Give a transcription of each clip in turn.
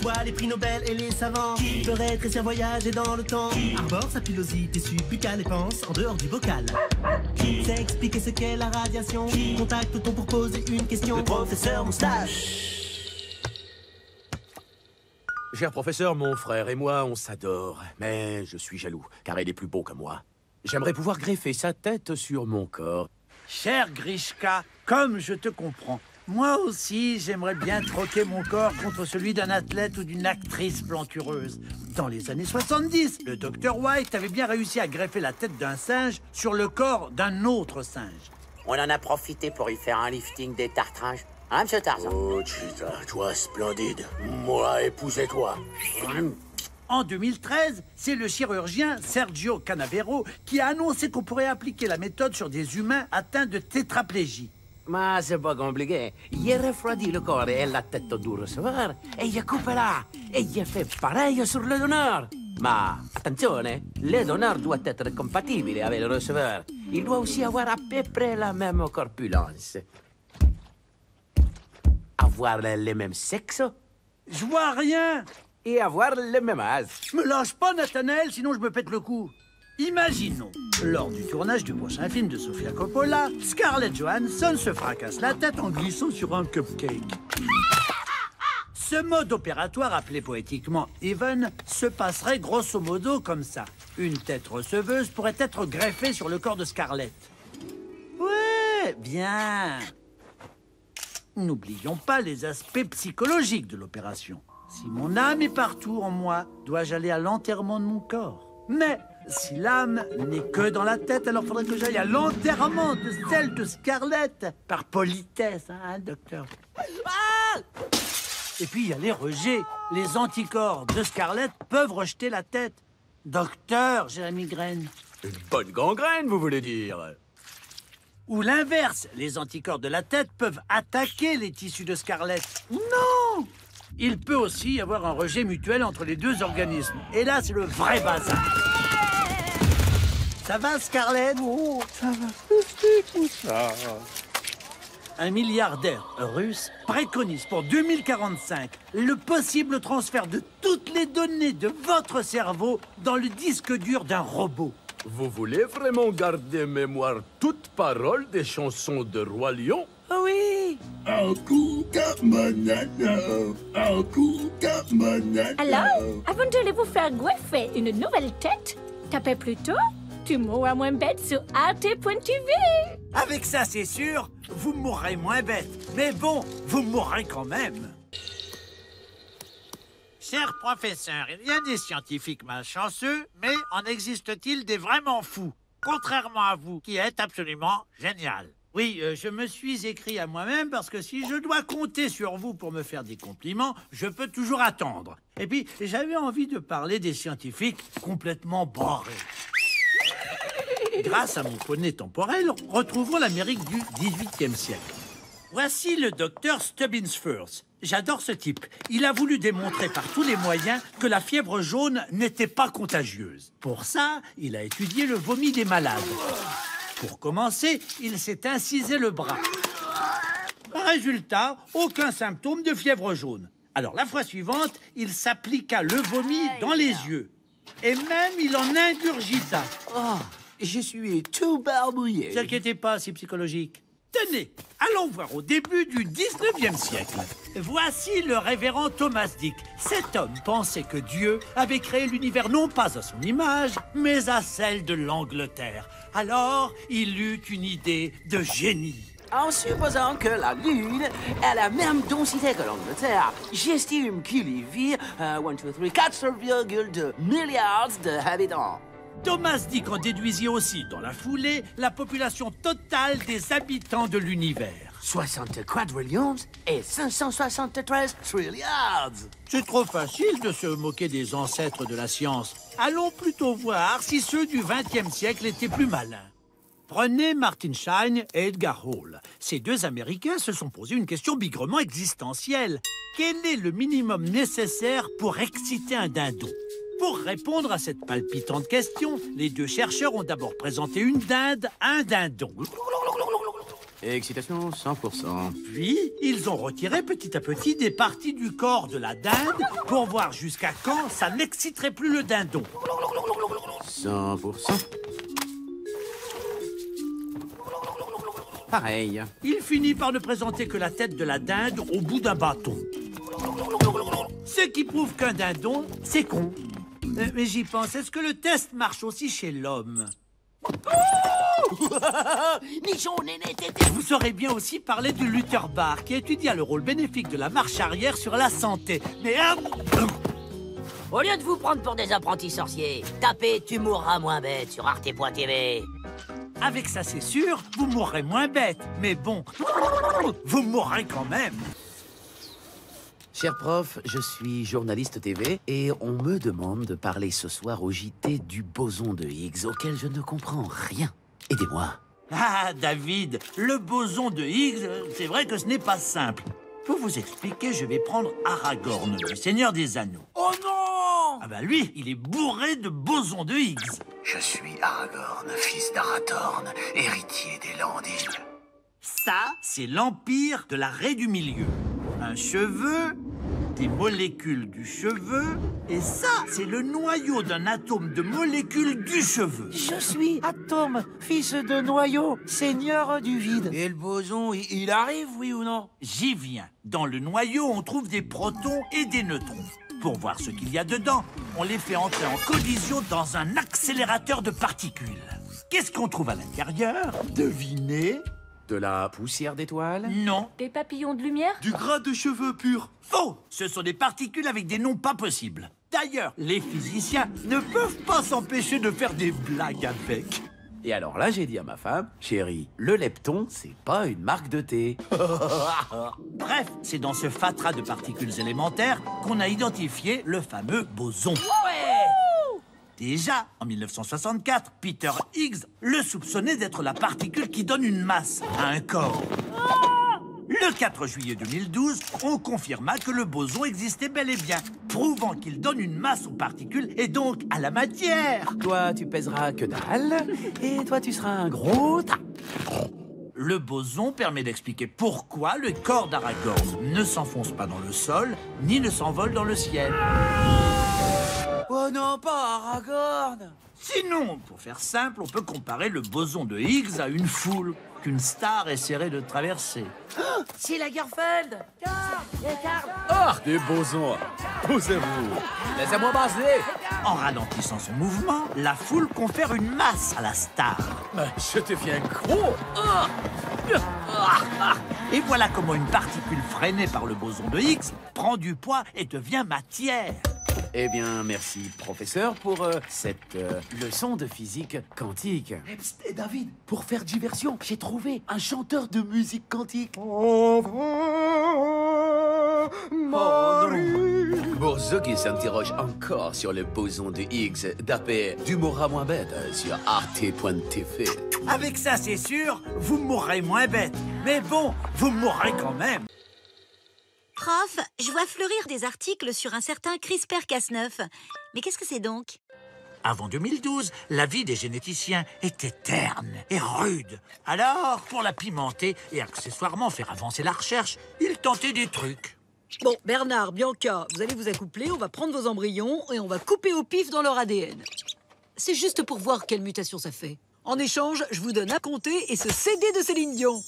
Pourquoi les prix Nobel et les savants feraient trécir voyager dans le temps? Arbore sa pilosité, suffit qu'à dépense en dehors du bocal. C'est expliquer ce qu'est la radiation. Contacte-t-on pour poser une question? Le professeur Moustache. Cher professeur, mon frère et moi, on s'adore. Mais je suis jaloux, car il est plus beau que moi. J'aimerais pouvoir greffer sa tête sur mon corps. Cher Grishka, comme je te comprends, moi aussi, j'aimerais bien troquer mon corps contre celui d'un athlète ou d'une actrice plantureuse. Dans les années 70, le Dr White avait bien réussi à greffer la tête d'un singe sur le corps d'un autre singe. On en a profité pour y faire un lifting des tartrages. Hein, monsieur Tarzan? Oh, Cheetah, toi, splendide. Moi, épousez-toi. En 2013, c'est le chirurgien Sergio Canavero qui a annoncé qu'on pourrait appliquer la méthode sur des humains atteints de tétraplégie. Ma c'est pas compliqué. Il refroidit le corps et la tête du receveur et il coupe là. Et il fait pareil sur le donneur. Ma attenzione, le donneur doit être compatible avec le receveur. Il doit aussi avoir à peu près la même corpulence. Avoir le même sexe Je vois rien. et avoir le même âge. Me lâche pas, Nathanaël, sinon je me pète le cou. Imaginons, lors du tournage du prochain film de Sofia Coppola, Scarlett Johansson se fracasse la tête en glissant sur un cupcake. Ce mode opératoire, appelé poétiquement Even, se passerait grosso modo comme ça. Une tête receveuse pourrait être greffée sur le corps de Scarlett. Ouais, bien. N'oublions pas les aspects psychologiques de l'opération. Si mon âme est partout en moi, dois-je aller à l'enterrement de mon corps? Mais si l'âme n'est que dans la tête, alors faudrait que j'aille à l'enterrement de celle de Scarlett. Par politesse, hein, docteur? Ah! Et puis il y a les rejets. Les anticorps de Scarlett peuvent rejeter la tête. Docteur, j'ai la migraine. Une bonne gangrène, vous voulez dire? Ou l'inverse, les anticorps de la tête peuvent attaquer les tissus de Scarlett. Non! Il peut aussi y avoir un rejet mutuel entre les deux organismes. Et là, c'est le vrai bazar. Ça va, Scarlett? Oh, ça va, tout ça. Un milliardaire russe préconise pour 2045 le possible transfert de toutes les données de votre cerveau dans le disque dur d'un robot. Vous voulez vraiment garder mémoire toute parole des chansons de Roi Lion? Oui! Akuka Manano, Akuka Manano. Alors, avant de vous faire greffer une nouvelle tête, tapez plutôt Tu mourras moins bête sur arte.tv. Avec ça, c'est sûr, vous mourrez moins bête. Mais bon, vous mourrez quand même. Cher professeur, il y a des scientifiques malchanceux, mais en existe-t-il des vraiment fous? Contrairement à vous, qui êtes absolument génial. Oui, je me suis écrit à moi-même parce que si je dois compter sur vous pour me faire des compliments, je peux toujours attendre. Et puis, j'avais envie de parler des scientifiques complètement barrés. Grâce à mon poney temporel, retrouvons l'Amérique du XVIIIe siècle. Voici le docteur Stubbinsfurth. J'adore ce type. Il a voulu démontrer par tous les moyens que la fièvre jaune n'était pas contagieuse. Pour ça, il a étudié le vomi des malades. Pour commencer, il s'est incisé le bras. Résultat, aucun symptôme de fièvre jaune. Alors la fois suivante, il s'appliqua le vomi dans les yeux. Et même, il en ingurgita. Oh, je suis tout barbouillé. Ne vous inquiétez pas, c'est psychologique. Tenez, allons voir au début du 19e siècle. Voici le révérend Thomas Dick. Cet homme pensait que Dieu avait créé l'univers non pas à son image, mais à celle de l'Angleterre. Alors, il eut une idée de génie. En supposant que la Lune a la même densité que l'Angleterre, j'estime qu'il y vit 4,2 milliards d'habitants. Thomas Dick en déduisit aussi, dans la foulée, la population totale des habitants de l'univers. 60 quadrillions et 573 trilliards. C'est trop facile de se moquer des ancêtres de la science. Allons plutôt voir si ceux du XXe siècle étaient plus malins. Prenez Martin Shine et Edgar Hall. Ces deux Américains se sont posé une question bigrement existentielle. Quel est le minimum nécessaire pour exciter un dindon? Pour répondre à cette palpitante question, les deux chercheurs ont d'abord présenté une dinde à un dindon. Excitation 100%. Puis, ils ont retiré petit à petit des parties du corps de la dinde pour voir jusqu'à quand ça n'exciterait plus le dindon. 100%. Pareil. Il finit par ne présenter que la tête de la dinde au bout d'un bâton. Ce qui prouve qu'un dindon, c'est con. Mais j'y pense, est-ce que le test marche aussi chez l'homme? Nichon, néné, tété. Vous saurez bien aussi parler du Luther Bar, qui étudia le rôle bénéfique de la marche arrière sur la santé. Mais Au lieu de vous prendre pour des apprentis sorciers, tapez Tu mourras moins bête sur arte.tv. avec ça, c'est sûr, vous mourrez moins bête. Mais bon, vous mourrez quand même. Cher prof, je suis journaliste TV et on me demande de parler ce soir au JT du boson de Higgs auquel je ne comprends rien. Aidez-moi. Ah, David, le boson de Higgs, c'est vrai que ce n'est pas simple. Pour vous expliquer, je vais prendre Aragorn, le Seigneur des Anneaux. Oh non! Ah bah lui, il est bourré de bosons de Higgs. Je suis Aragorn, fils d'Arathorn, héritier des Landil. Ça, c'est l'empire de la raie du milieu. Un cheveu, des molécules du cheveu, et ça, c'est le noyau d'un atome de molécules du cheveu. Je suis Atome, fils de noyau, seigneur du vide. Et le boson, il arrive, oui ou non? J'y viens. Dans le noyau, on trouve des protons et des neutrons. Pour voir ce qu'il y a dedans, on les fait entrer en collision dans un accélérateur de particules. Qu'est-ce qu'on trouve à l'intérieur? Devinez. De la poussière d'étoiles? Non. Des papillons de lumière? Du gras de cheveux pur. Faux! Ce sont des particules avec des noms pas possibles. D'ailleurs, les physiciens ne peuvent pas s'empêcher de faire des blagues avec. Et alors là, j'ai dit à ma femme, chérie, le lepton, c'est pas une marque de thé. Bref, c'est dans ce fatras de particules élémentaires qu'on a identifié le fameux boson. Déjà, en 1964, Peter Higgs le soupçonnait d'être la particule qui donne une masse à un corps. Le 4 juillet 2012, on confirma que le boson existait bel et bien, prouvant qu'il donne une masse aux particules et donc à la matière. Toi, tu pèseras que dalle, et toi, tu seras un gros tas. Le boson permet d'expliquer pourquoi le corps d'Aragorn ne s'enfonce pas dans le sol, ni ne s'envole dans le ciel. Oh non, pas Aragorn! Sinon, pour faire simple, on peut comparer le boson de Higgs à une foule qu'une star essaierait de traverser. C'est Lagerfeld! Ah, des bosons. Posez-vous. Laissez-moi passer. En ralentissant son mouvement, la foule confère une masse à la star. Je deviens gros. Et voilà comment une particule freinée par le boson de Higgs prend du poids et devient matière. Eh bien, merci, professeur, pour cette leçon de physique quantique. Et David, pour faire diversion, j'ai trouvé un chanteur de musique quantique. Pour ceux qui s'interrogent encore sur le boson de Higgs, tapez Du mourra moins bête sur arte.tv. Avec ça, c'est sûr, vous mourrez moins bête. Mais bon, vous mourrez quand même. Prof, je vois fleurir des articles sur un certain CRISPR-Cas9. Mais qu'est-ce que c'est donc? Avant 2012, la vie des généticiens était terne et rude. Alors, pour la pimenter et accessoirement faire avancer la recherche, ils tentaient des trucs. Bon, Bernard, Bianca, vous allez vous accoupler, on va prendre vos embryons et on va couper au pif dans leur ADN. C'est juste pour voir quelle mutation ça fait. En échange, je vous donne un comté et ce CD de Céline Dion.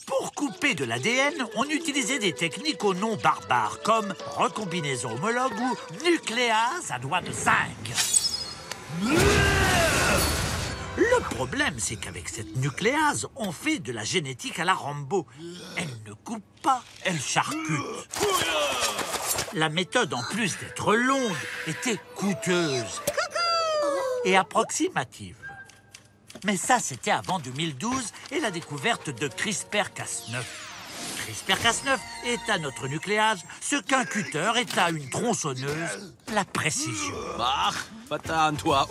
Pour couper de l'ADN, on utilisait des techniques au nom barbare, comme recombinaison homologue ou nucléase à doigt de zinc. Le problème, c'est qu'avec cette nucléase, on fait de la génétique à la Rambo. Elle ne coupe pas, elle charcute. La méthode, en plus d'être longue, était coûteuse et approximative. Mais ça, c'était avant 2012 et la découverte de CRISPR-Cas9. CRISPR-Cas9 est à notre nucléase ce qu'un cutter est à une tronçonneuse, la précision. Bah, patane, toi,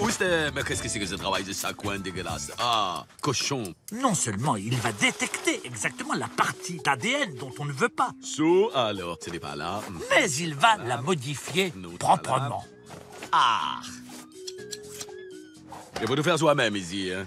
mais qu'est-ce que c'est que ce travail de sacouin dégueulasse? Ah, cochon. Non seulement il va détecter exactement la partie d'ADN dont on ne veut pas, Alors, ce n'est pas là. mais il va la modifier proprement. Ah. Il faut tout faire soi-même ici, hein.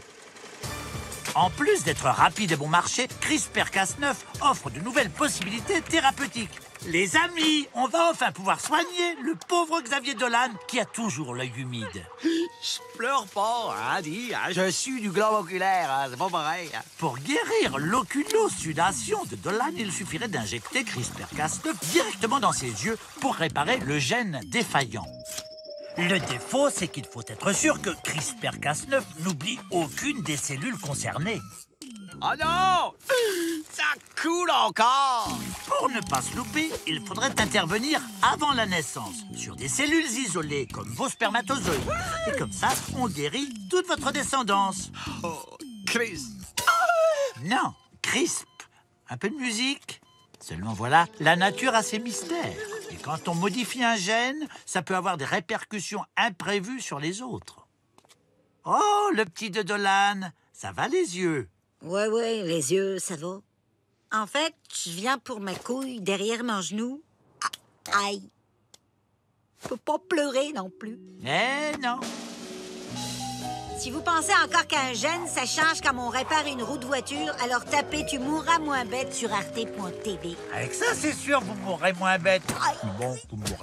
En plus d'être rapide et bon marché, CRISPR-Cas9 offre de nouvelles possibilités thérapeutiques. Les amis, on va enfin pouvoir soigner le pauvre Xavier Dolan qui a toujours l'œil humide. Je pleure pas, hein, dis. Hein, je suis du globe oculaire, hein, c'est pas pareil. Hein. Pour guérir l'oculosudation de Dolan, il suffirait d'injecter CRISPR-Cas9 directement dans ses yeux pour réparer le gène défaillant. Le défaut, c'est qu'il faut être sûr que CRISPR-Cas9 n'oublie aucune des cellules concernées. Oh non! Ça coule encore! Pour ne pas se louper, il faudrait intervenir avant la naissance, sur des cellules isolées, comme vos spermatozoïdes. Et comme ça, on guérit toute votre descendance. Oh, Chris! Non, CRISP. Un peu de musique. Seulement voilà, la nature a ses mystères. Et quand on modifie un gène, ça peut avoir des répercussions imprévues sur les autres. Oh, le petit de Dolan, ça va les yeux? Ouais, les yeux, ça va. En fait, je viens pour ma couille derrière mon genou. Aïe. Je peux pas pleurer non plus. Eh non. Si vous pensez encore qu'un gène, ça change comme on répare une roue de voiture, alors tapez « Tu mourras moins bête » sur arte.tv. Avec ça, c'est sûr, vous mourrez moins bête. Bon, vous mourrez.